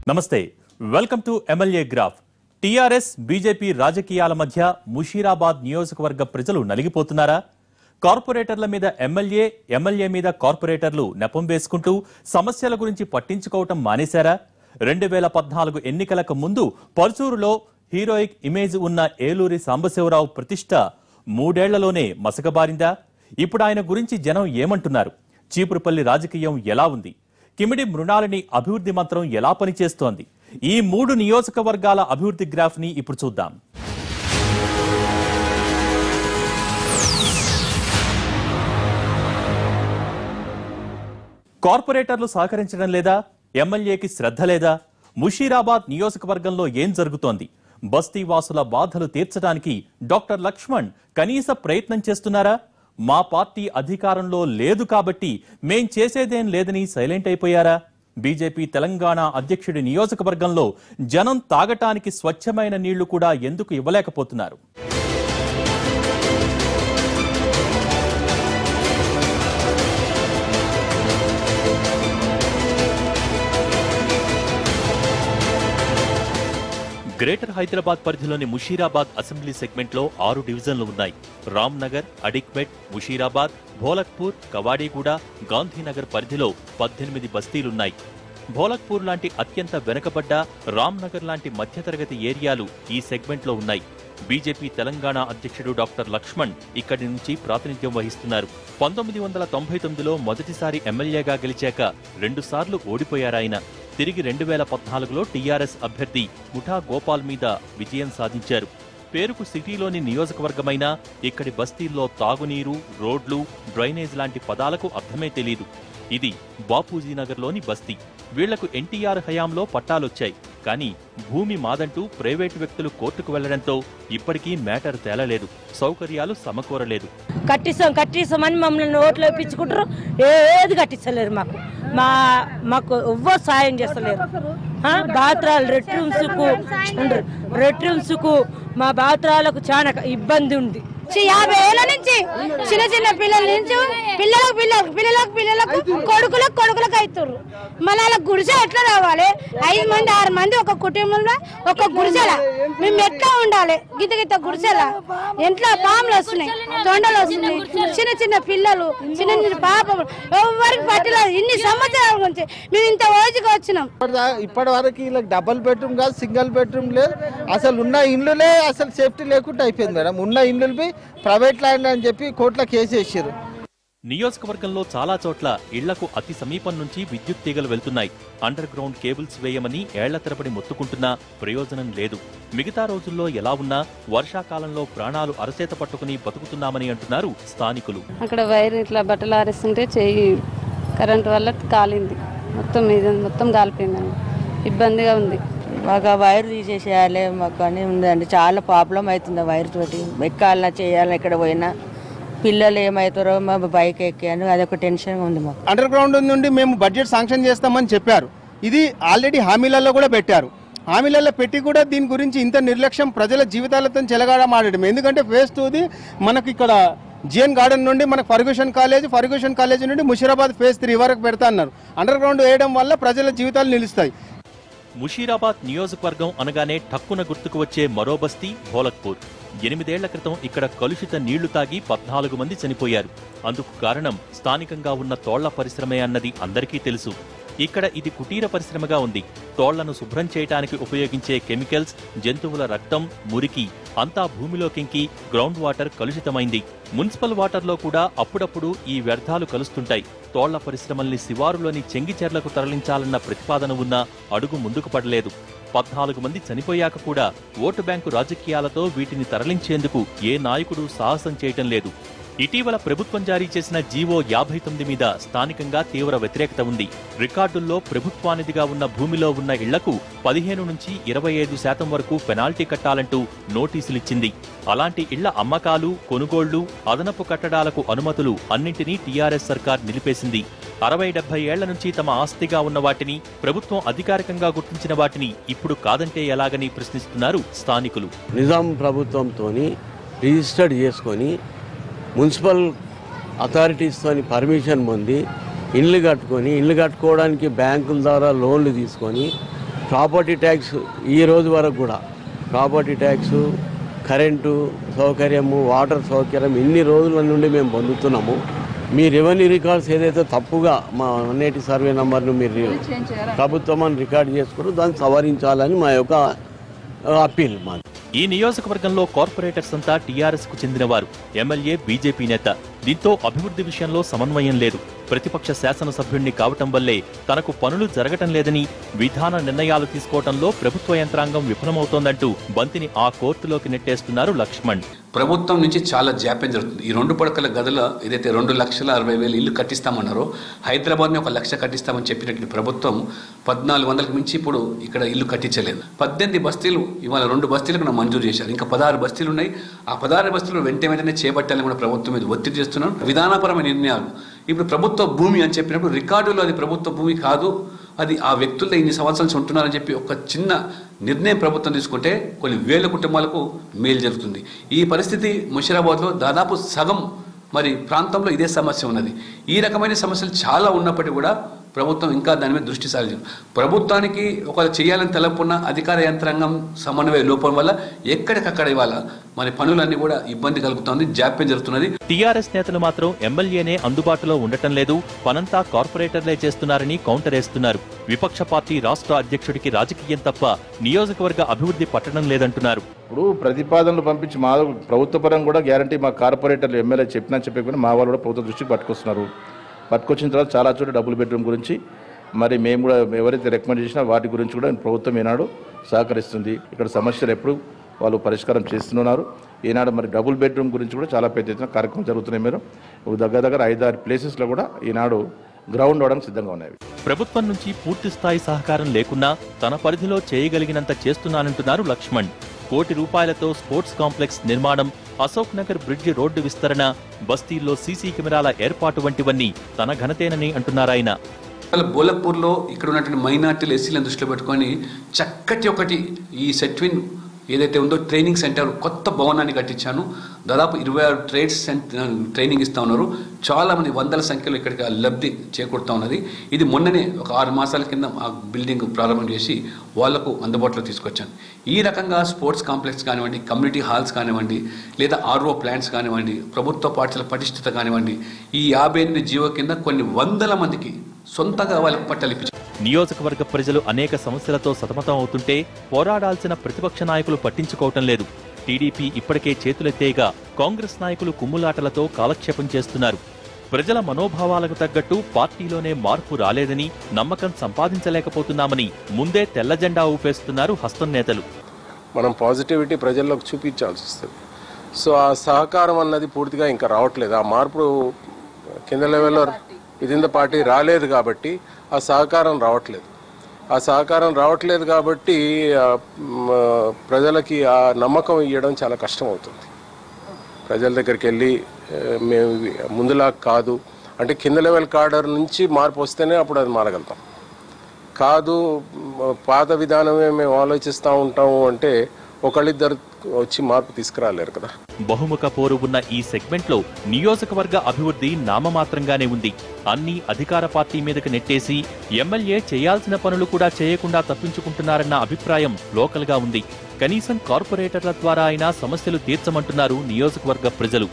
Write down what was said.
నమస్తే welcome to MLA graph TRS BJP రాజకీయాల మధ్య ముషీరాబాద్ నియోజకవర్గ ప్రజలు నలిగిపోతున్నారా కార్పొరేటర్ల మీద ఎమ్మెల్యే మీద కార్పొరేటర్లు నెపం వేసుకుంటూ సమస్యల గురించి పట్టించుకోవటం మానేశారా 2014 ఎన్నికలకు ముందు పర్చూరులో హీరోయిక్ ఇమేజ్ ఉన్న ఏలూరి సాంబశివరావు ప్రతిష్ట 3 ఏళ్లలోనే మసకబారిందా ఇప్పుడు ఆయన గురించి జనం ఏమంటున్నారు చీపురుపల్లి రాజకీయం ఎలా ఉంది కిమిడి మృణాలిని అభివృద్ధి మంత్రం ఎలా పనిచేస్తోంది ఈ 3 నియోజకవర్గాల అభివృద్ధి గ్రాఫ్ ని ఇప్పుడు చూద్దాం కార్పొరేటర్లు సహకరించడం లేదా ఎమ్మెల్యేకి శ్రద్ధ లేదా ముషీరాబాద్ నియోజకవర్గంలో ఏం జరుగుతోంది బస్తీవాసుల బాధలు తీర్చడానికి డాక్టర్ లక్ష్మణ్ కనీస ప్రయత్నం చేస్తున్నారా మా పార్టీ అధికారంలో లేదు కాబట్టి మేం చేసేదేం లేదని సైలెంట్ అయిపోయారా బీజేపీ తెలంగాణ అధ్యక్షుడి నియోజకవర్గంలో జనం తాగటానికి స్వచ్ఛమైన నీళ్లు కూడా ఎందుకు ఇవ్వలేకపోతున్నారు గ్రేటర్ హైదరాబాద్ పరిధిలోని ముషీరాబాద్ అసెంబ్లీ సెగ్మెంట్లో 6 డివిజన్లు ఉన్నాయి రామ్నగర్ అడిక్మెట్ ముషీరాబాద్ భోలక్పూర్ కవాడిగూడ గాంధీనగర్ పరిధిలో 18 బస్తీలున్నాయి భోలక్పూర్ లాంటి అత్యంత వెనుకబడ్డ రామ్నగర్ లాంటి మధ్యతరగతి ఏరియాలు ఈ సెగ్మెంట్లో ఉన్నాయి బీజేపీ తెలంగాణ అధ్యక్షుడు డాక్టర్ లక్ష్మణ్ ఇక్కడి నుంచి ప్రాతినిధ్యం వహిస్తున్నారు 1999లో మొదటిసారి ఎమ్మెల్యేగా గెలిచాక 2 సార్లు ఓడిపోయారాయన తిరిగి 2014లో టీఆర్ఎస్ అభ్యర్థి ముఠా గోపాల్ మీద విజయం సాధించారు పేరుకు సిటీలోని నియోజకవర్గమైనా ఇక్కడి బస్తీల్లో తాగునీరు రోడ్లు డ్రైనేజ్ లాంటి పదాలకు అర్థమే తెలీదు ఇది బాపూజీనగర్లోని బస్తీ వీళ్లకు ఎన్టీఆర్ హయాంలో పట్టాలొచ్చాయి కానీ భూమి మాదంటూ ప్రైవేటు వ్యక్తులు కోర్టుకు వెళ్లడంతో ఇప్పటికీ మ్యాటర్ తేలలేదు సౌకర్యాలు సమకూరలేదు కట్టిస్తామని మమ్మల్ని ఓట్లు వేయించుకుంటారు ఏది కట్టించలేరు మాకు ఎవ్వరు సాయం చేస్తలేరు బాత్రాలు రెట్రూమ్స్కు మా బాత్రాలకు చాలా ఇబ్బంది ఉంది 50 ఏళ్ల నుంచి చిన్న పిల్లల నుంచి పిల్లలకు కొడుకులకు అవుతారు మళ్ళీ అలా గుడిసె ఎట్లా రావాలి 5 మంది 6 మంది ఒక కుటుంబంలో ఒక గుడిసెలా మేము ఎట్లా ఉండాలి గిత గుడిసెలా ఇంట్లో పాములు వస్తున్నాయి తొండలు వస్తున్నాయి చిన్న పిల్లలు చిన్న పాపలు ఎవరికి పట్టలేదు ఇన్ని సంవత్సరాల నుంచి మేము ఇంత ఓజుగా వచ్చినాం ఇప్పటి వరకు ఇలా డబుల్ బెడ్రూమ్ కాదు సింగిల్ బెడ్రూమ్ లేదు అసలు ఉన్న ఇల్లులే అసలు సేఫ్టీ లేకుండా అయిపోయింది మేడం ఉన్న ఇల్లులపై ప్రైవేట్ ల్యాండ్ అని చెప్పి కోర్టులో కేసు వేసారు నియోజకవర్గంలో చాలా చోట్ల ఇళ్లకు అతి సమీపం నుంచి విద్యుత్ తీగలు వెళ్తున్నాయి అండర్ గ్రౌండ్ కేబుల్స్ వేయమని ఏళ్ల తరబడి మొత్తుకుంటున్నా ప్రయోజనం లేదు మిగతా రోజుల్లో ఎలా ఉన్నా వర్షాకాలంలో ప్రాణాలు అరచేత పట్టుకుని బతుకుతున్నామని అంటున్నారు స్థానికులు అక్కడ వైర్ ఇట్లా బట్టలు ఆరేస్తుంటే చెయ్యి కరెంటు వల్ల కాలింది మొత్తం కాలిపోయిందండి ఇబ్బందిగా ఉంది మాకు ఆ వైర్ తీసేసేయాలి మాకు అని ఉందండి చాలా ప్రాబ్లం అవుతుంది ఆ వైర్ తోటి ఎక్కాలన్నా చేయాలి ఎక్కడ పోయినా పిల్లలు ఏమవుతారో మా బైక్ ఎక్కాను అదొక టెన్షన్ ఉంది మాకు అండర్ గ్రౌండ్ నుండి మేము బడ్జెట్ శాంక్షన్ చేస్తామని చెప్పారు ఇది ఆల్రెడీ హామీలలో కూడా పెట్టారు హామీలలో పెట్టి కూడా దీని గురించి ఇంత నిర్లక్ష్యం ప్రజల జీవితాలతో చెలగాడమాడడం ఎందుకంటే ఫేజ్ 2ది మనకి ఇక్కడ జిఎన్ గార్డెన్ నుండి మనకు ఫర్గ్యూషన్ కాలేజ్ నుండి ముషీరాబాద్ ఫేజ్ 3 వరకు పెడతా అన్నారు అండర్ గ్రౌండ్ వేయడం వల్ల ప్రజల జీవితాలు నిలుస్తాయి ముషీరాబాద్ నియోజకవర్గం అనగానే ఠక్కున గుర్తుకు వచ్చే మరో బస్తీ భోలక్పూర్ 8 ఏళ్ల క్రితం ఇక్కడ కలుషిత నీళ్లు తాగి 14 మంది చనిపోయారు అందుకు కారణం స్థానికంగా ఉన్న తోళ్ల పరిశ్రమే అన్నది అందరికీ తెలుసు ఇక్కడ ఇది కుటీర పరిశ్రమగా ఉంది తోళ్లను శుభ్రం చేయడానికి ఉపయోగించే కెమికల్స్ జంతువుల రక్తం మురికి అంతా భూమిలోకింకి గ్రౌండ్ వాటర్ కలుషితమైంది మున్సిపల్ వాటర్లో కూడా అప్పుడప్పుడు ఈ వ్యర్థాలు కలుస్తుంటాయి తోళ్ల పరిశ్రమల్ని శివారులోని చెంగిచెర్లకు తరలించాలన్న ప్రతిపాదన ఉన్నా అడుగు ముందుకు పడలేదు 14 మంది చనిపోయాక కూడా ఓటు బ్యాంకు రాజకీయాలతో వీటిని తరలించేందుకు ఏ నాయకుడు సాహసం చేయటం లేదు ఇటీవల ప్రభుత్వం జారీ చేసిన జీవో 59 మీద స్థానికంగా తీవ్ర వ్యతిరేకత ఉంది రికార్డుల్లో ప్రభుత్వానిదిగా ఉన్న భూమిలో ఉన్న ఇళ్లకు 15 నుంచి 25% వరకు పెనాల్టీ కట్టాలంటూ నోటీసులిచ్చింది అలాంటి ఇళ్ల అమ్మకాలు కొనుగోళ్లు అదనపు కట్టడాలకు అనుమతులు అన్నింటినీ టీఆర్ఎస్ సర్కార్ నిలిపేసింది 60-70 ఏళ్ల నుంచి తమ ఆస్తిగా ఉన్న వాటిని ప్రభుత్వం అధికారికంగా గుర్తించిన వాటిని ఇప్పుడు కాదంటే ఎలాగని ప్రశ్నిస్తున్నారు స్థానికులు నిజాం ప్రభుత్వంతోని రిజిస్టర్డ్ చేసుకొని మున్సిపల్ అథారిటీస్తోని పర్మిషన్ పొంది ఇళ్ళు కట్టుకోవడానికి బ్యాంకుల ద్వారా లోన్లు తీసుకొని ప్రాపర్టీ ట్యాక్స్ ఈ రోజు వరకు కూడా ప్రాపర్టీ ట్యాక్స్, కరెంటు సౌకర్యము, వాటర్ సౌకర్యం ఇన్ని రోజుల నుండి మేము పొందుతున్నాము. మీ రెవెన్యూ రికార్డ్స్ ఏదైతే తప్పుగా మా 180 సర్వే నెంబర్ను మీరు ప్రభుత్వం రికార్డు చేసుకుని దాన్ని సవరించాలని మా యొక్క అప్పీల్ మాది. ఈ నియోజకవర్గంలో కార్పొరేటర్స్ అంతా టీఆర్ఎస్ కు చెందినవారు, ఎమ్మెల్యే బీజేపీ నేత. దీంతో అభివృద్ధి విషయంలో సమన్వయం లేదు. ప్రతిపక్ష శాసనసభ్యుణ్ణి కావటం వల్లే తనకు పనులు జరగటం లేదని, విధాన నిర్ణయాలు తీసుకోవడంలో ప్రభుత్వ యంత్రాంగం విఫలమవుతోందంటూ బంతిని ఆ కోర్టులోకి నెట్టేస్తున్నారు లక్ష్మణ్. ప్రభుత్వం నుంచి చాలా జాప్యం జరుగుతుంది. ఈ 2 పడకల గదుల ఏదైతే 2,60,000 ఇల్లు కట్టిస్తామన్నారో, హైదరాబాద్ని 1 లక్ష కట్టిస్తామని చెప్పినట్టు ప్రభుత్వం 1400కి మించి ఇప్పుడు ఇక్కడ ఇల్లు కట్టించలేదు. 18 బస్తీలు ఇవాళ 2 బస్తీలకు మంజూరు చేశారు. ఇంకా 16 బస్తీలు ఉన్నాయి. ఆ 16 బస్తీలు వెంటనే చేపట్టాలని కూడా ప్రభుత్వం మీద ఒత్తిడి చేస్తున్నారు. విధానపరమైన నిర్ణయాలు. ఇప్పుడు ప్రభుత్వ భూమి అని చెప్పినప్పుడు రికార్డులో అది ప్రభుత్వ భూమి కాదు, అది ఆ వ్యక్తులతో ఇన్ని సంవత్సరాలు ఉంటున్నారని చెప్పి ఒక చిన్న నిర్ణయం ప్రభుత్వం తీసుకుంటే కొన్ని వేల కుటుంబాలకు మేలు జరుగుతుంది. ఈ పరిస్థితి ముషీరాబాద్లో దాదాపు సగం మరి ప్రాంతంలో ఇదే సమస్య ఉన్నది. ఈ రకమైన సమస్యలు చాలా ఉన్నప్పటికీ కూడా ప్రభుత్వం ఇంకా దాని మీద దృష్టి సారించదు. ప్రభుత్వానికి ఒకవేళ చేయాలని తలపున్న అధికార యంత్రాంగం సమన్వయ లోపం వల్ల ఎక్కడికక్కడ ఇవాళ మన పనులన్నీ కూడా ఇబ్బంది కలుగుతోంది, జాప్యం జరుగుతున్నది. టీఆర్ఎస్ నేతలు మాత్రం ఎమ్మెల్యేనే అందుబాటులో ఉండటం లేదు, పనంతా కార్పొరేటర్లే చేస్తున్నారని కౌంటర్ వేస్తున్నారు. విపక్ష పార్టీ రాష్ట్ర అధ్యక్షుడికి రాజకీయం తప్ప నియోజకవర్గ అభివృద్ధి పట్టడం లేదంటున్నారు. ఇప్పుడు ప్రతిపాదనలు పంపించి మా ప్రభుత్వ పరంగా కూడా గ్యారంటీ మా కార్పొరేటర్లు ఎమ్మెల్యే చెప్పకపోయినా మా వాళ్ళు కూడా ప్రభుత్వ దృష్టికి పట్టుకొస్తున్నారు. పట్టుకొచ్చిన తర్వాత చాలా చోట్ల డబుల్ బెడ్రూమ్ గురించి మరి మేము కూడా ఎవరైతే రికమెండ్ చేసినా వాటి గురించి కూడా ప్రభుత్వం ఈనాడు సహకరిస్తుంది. ఇక్కడ సమస్యలు ఎప్పుడు వాళ్ళు పరిష్కారం చేస్తున్నారు. ఈనాడు మరి డబుల్ బెడ్రూమ్ గురించి కూడా చాలా పెద్ద ఎత్తున కార్యక్రమం జరుగుతున్నాయి. మీరు దగ్గర 5-6 ప్లేసెస్లో కూడా ఈనాడు గ్రౌండ్ అవడానికి సిద్ధంగా ఉన్నాయి. ప్రభుత్వం నుంచి పూర్తి స్థాయి సహకారం లేకున్నా తన పరిధిలో చేయగలిగినంత చేస్తున్నానంటున్నారు లక్ష్మణ్. ₹1 కోటి స్పోర్ట్స్ కాంప్లెక్స్ నిర్మాణం, అశోక్ నగర్ బ్రిడ్జి రోడ్డు విస్తరణ, బస్తీల్లో సీసీ కెమెరాల ఏర్పాటు వంటివన్నీ తన ఘనతేనని అంటున్నారాయన. బోలక్పూర్లో ఇక్కడ ఉన్నటువంటి మైనార్టీలు, ఎస్సీలను దృష్టిలో పెట్టుకొని చక్కటి ఒకటి ఈ సెట్విన్ ఏదైతే ఉందో ట్రైనింగ్ సెంటర్ కొత్త భవనాన్ని కట్టించాను. దాదాపు 26 ట్రేడ్స్ ట్రైనింగ్ ఇస్తూ ఉన్నారు. చాలామంది వందల సంఖ్యలో ఇక్కడికి లబ్ధి చేకూరుతూ ఉన్నది. ఇది మొన్ననే ఒక 6 మాసాల కింద ఆ బిల్డింగ్ ప్రారంభం చేసి వాళ్లకు అందుబాటులో తీసుకొచ్చాను. ఈ రకంగా స్పోర్ట్స్ కాంప్లెక్స్ కానివ్వండి, కమ్యూనిటీ హాల్స్ కానివ్వండి, లేదా RO ప్లాంట్స్ కానివ్వండి, ప్రభుత్వ పాఠశాల పటిష్టత కానివ్వండి, ఈ 58 జీవో కింద కొన్ని వందల మందికి సొంతంగా వాళ్ళకు పట్టాలిప్పించారు. నియోజకవర్గ ప్రజలు అనేక సమస్యలతో సతమతం అవుతుంటే పోరాడాల్సిన ప్రతిపక్ష నాయకులు పట్టించుకోవటం లేదు. టీడీపీ ఇప్పటికే చేతులెత్తేగా కాంగ్రెస్ నాయకులు కుమ్ములాటలతో కాలక్షేపం చేస్తున్నారు. ప్రజల మనోభావాలకు తగ్గట్టు పార్టీలోనే మార్పు రాలేదని, నమ్మకం సంపాదించలేకపోతున్నామని ముందే తెల్ల జెండా ఊపేస్తున్నారు హస్తం నేతలు. మనం పాజిటివిటీ ప్రజల్లోకి చూపించాల్సి వస్తుంది. సో ఆ సహకారం అన్నది పూర్తిగా ఇంకా రావట్లేదు. ఆ మార్పు కింద లెవెల్లో విదిన్ ద పార్టీ రాలేదు కాబట్టి ఆ సహకారం రావట్లేదు. ఆ సహకారం రావట్లేదు కాబట్టి ప్రజలకి ఆ నమ్మకం ఇవ్వడం చాలా కష్టం అవుతుంది. ప్రజల దగ్గరికి వెళ్ళి మేము ముందులా కాదు అంటే కింద లెవెల్ కార్డర్ నుంచి మార్పు వస్తేనే అప్పుడు అది మారగలుగుతాం. కాదు పాత విధానమే మేము ఆలోచిస్తూ ఉంటాము అంటే ఒకళ్ళిద్దరు వచ్చి మార్పు తీసుకురాలేరు కదా. బహుముఖ పోరు ఉన్న ఈ సెగ్మెంట్లో నియోజకవర్గ అభివృద్ధి నామమాత్రంగానే ఉంది. అన్ని అధికార పార్టీ మీదకు నెట్టేసి ఎమ్మెల్యే చేయాల్సిన పనులు కూడా చేయకుండా తప్పించుకుంటున్నారన్న అభిప్రాయం లోకల్ గా ఉంది. కనీసం కార్పొరేటర్ల ద్వారా అయినా సమస్యలు తీర్చమంటున్నారు నియోజకవర్గ ప్రజలు.